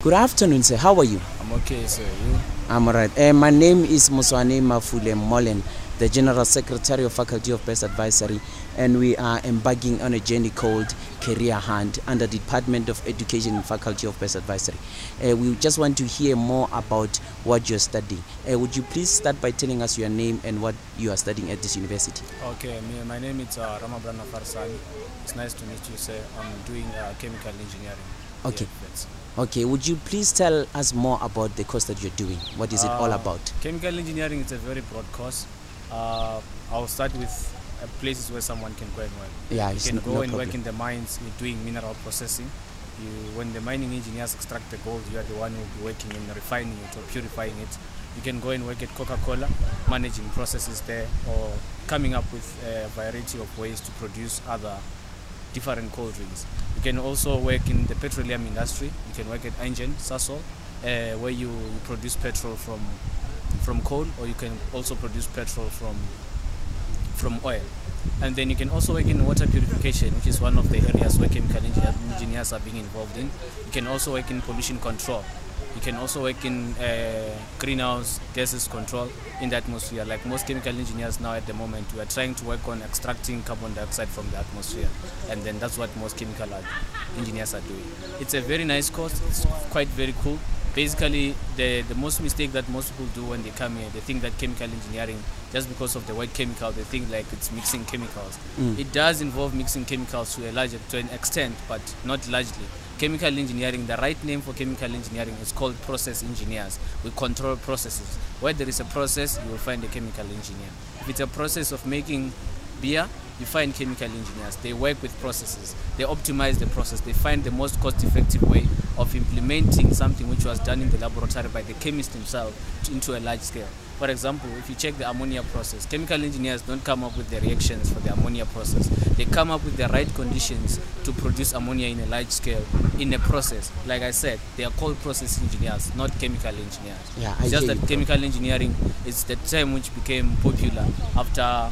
Good afternoon, sir. How are you? I'm okay, sir. You? I'm alright. My name is Muswane Mafule Molen, the General Secretary of Faculty of Best Advisory, and we are embarking on a journey called Career Hunt under the Department of Education and Faculty of Best Advisory. We just want to hear more about what you're studying. Would you please start by telling us your name and what you are studying at this university? Okay, my name is Ramabrana Farsani. It's nice to meet you, sir. I'm doing chemical engineering. Okay. Okay, would you please tell us more about the course that you're doing? What is it all about? Chemical engineering is a very broad course. I'll start with places where someone can go and work. Yeah, you can go no and problem. work in the mines doing mineral processing. When the mining engineers extract the gold, you are the one who will be working in refining it or purifying it. You can go and work at Coca-Cola, managing processes there, or coming up with a variety of ways to produce other different cold drinks. You can also work in the petroleum industry. You can work at Engen, Sasol, where you produce petrol from coal, or you can also produce petrol from oil. And then you can also work in water purification, which is one of the areas where chemical engineers are being involved in. You can also work in pollution control. You can also work in greenhouse gases control in the atmosphere. Like most chemical engineers now at the moment, we are trying to work on extracting carbon dioxide from the atmosphere. And then that's what most chemical engineers are doing. It's a very nice course. It's quite very cool. Basically, the most mistake that most people do when they come here, they think that chemical engineering, just because of the word chemical, they think like it's mixing chemicals. It does involve mixing chemicals to an extent, but not largely. Chemical engineering, the right name for chemical engineering is called process engineers. We control processes. Where there is a process, you will find a chemical engineer. If it's a process of making beer, you find chemical engineers. They work with processes. They optimize the process. They find the most cost-effective way of implementing something which was done in the laboratory by the chemist himself into a large scale. For example, if you check the ammonia process, chemical engineers don't come up with the reactions for the ammonia process. They come up with the right conditions to produce ammonia in a large scale in a process. Like I said, they are called process engineers, not chemical engineers. Yeah, it's just that chemical engineering is the term which became popular after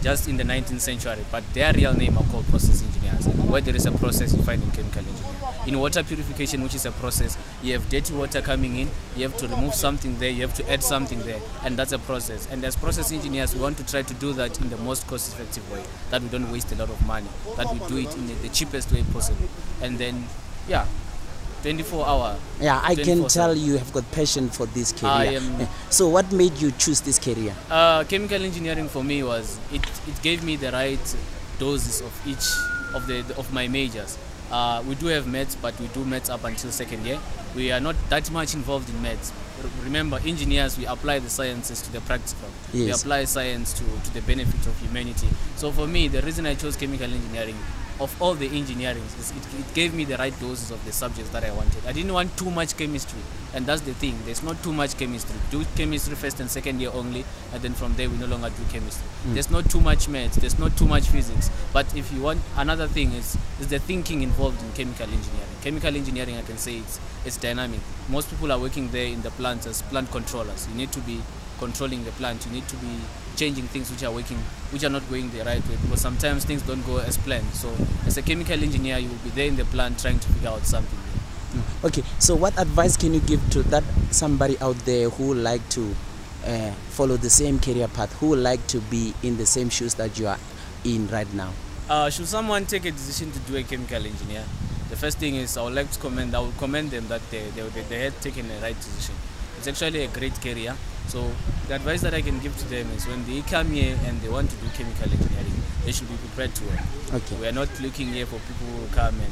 just in the 19th century, but their real name are called process engineers. Where there is a process, you find in chemical engineering. In water purification, which is a process, you have dirty water coming in, you have to remove something there, you have to add something there, and that's a process. And as process engineers, we want to try to do that in the most cost-effective way, that we don't waste a lot of money, that we do it in the cheapest way possible. And then, 24 hour. Yeah, I can tell you have got passion for this career. So what made you choose this career? Chemical engineering for me was, it gave me the right doses of each of my majors. We do have maths, but we do maths up until second year. We are not that much involved in maths. Remember, engineers, we apply the sciences to the practical. Yes. We apply science to the benefit of humanity. So for me, the reason I chose chemical engineering, of all the engineering, it gave me the right doses of the subjects that I wanted. I didn't want too much chemistry, and that's the thing. There's not too much chemistry. Do chemistry first and second year only, and then from there we no longer do chemistry. There's not too much maths, there's not too much physics. But if you want, another thing is the thinking involved in chemical engineering. Chemical engineering, I can say it's dynamic. Most people are working there in the plants as plant controllers. You need to be controlling the plant. You need to be changing things which are not going the right way, because sometimes things don't go as planned. So as a chemical engineer, you will be there in the plant trying to figure out something. Okay, so what advice can you give to that somebody out there who would like to follow the same career path, who would like to be in the same shoes that you are in right now? Should someone take a decision to do a chemical engineer, the first thing is I would commend them that they had taken the right decision. It's actually a great career. So the advice that I can give to them is when they come here and they want to do chemical engineering, they should be prepared to work. Okay. We are not looking here for people who come and,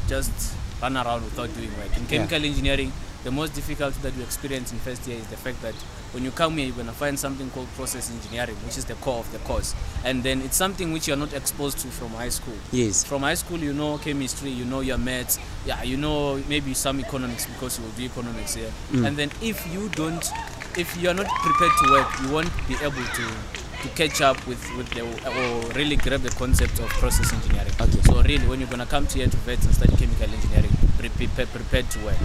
just run around without doing work. In chemical engineering, the most difficulty that you experience in first year is the fact that when you come here, you're going to find something called process engineering, which is the core of the course. And then it's something which you're not exposed to from high school. Yes. From high school, you know chemistry, you know your maths, you know maybe some economics because you will do economics here. And then if you're not prepared to work, you won't be able to catch up with or really grab the concept of process engineering. Okay. So really, when you're going to come to here to vet and study chemical engineering, prepared to work.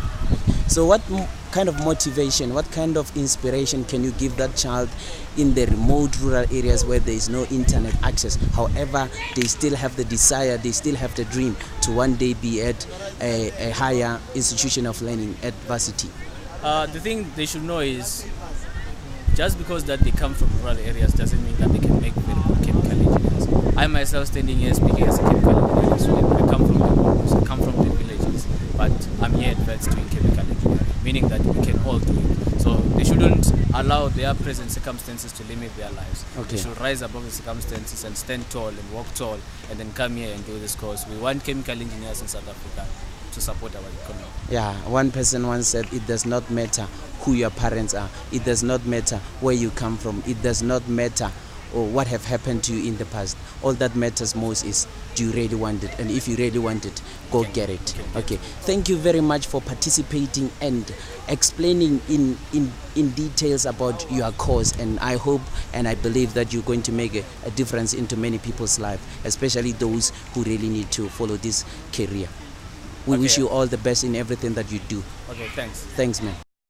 So what kind of motivation, what kind of inspiration can you give that child in the remote rural areas where there is no internet access? However, they still have the desire, they still have the dream to one day be at a higher institution of learning at varsity. The thing they should know is, just because that they come from rural areas doesn't mean that they can make very good chemical engineers. I myself standing here speaking as a chemical engineer student, I come from the villages, but I'm here advanced doing chemical engineering, meaning that we can all do it. So they shouldn't allow their present circumstances to limit their lives. Okay. They should rise above the circumstances and stand tall and walk tall and then come here and do this course. We want chemical engineers in South Africa to support our economy. Yeah, one person once said it does not matter who your parents are, it does not matter where you come from, it does not matter or what have happened to you in the past. All that matters most is, do you really want it? And if you really want it, go get it. Okay, thank you very much for participating and explaining in details about your course, and I hope and I believe that you're going to make a difference into many people's life, especially those who really need to follow this career. We wish you all the best in everything that you do. Okay, thanks. Thanks, man.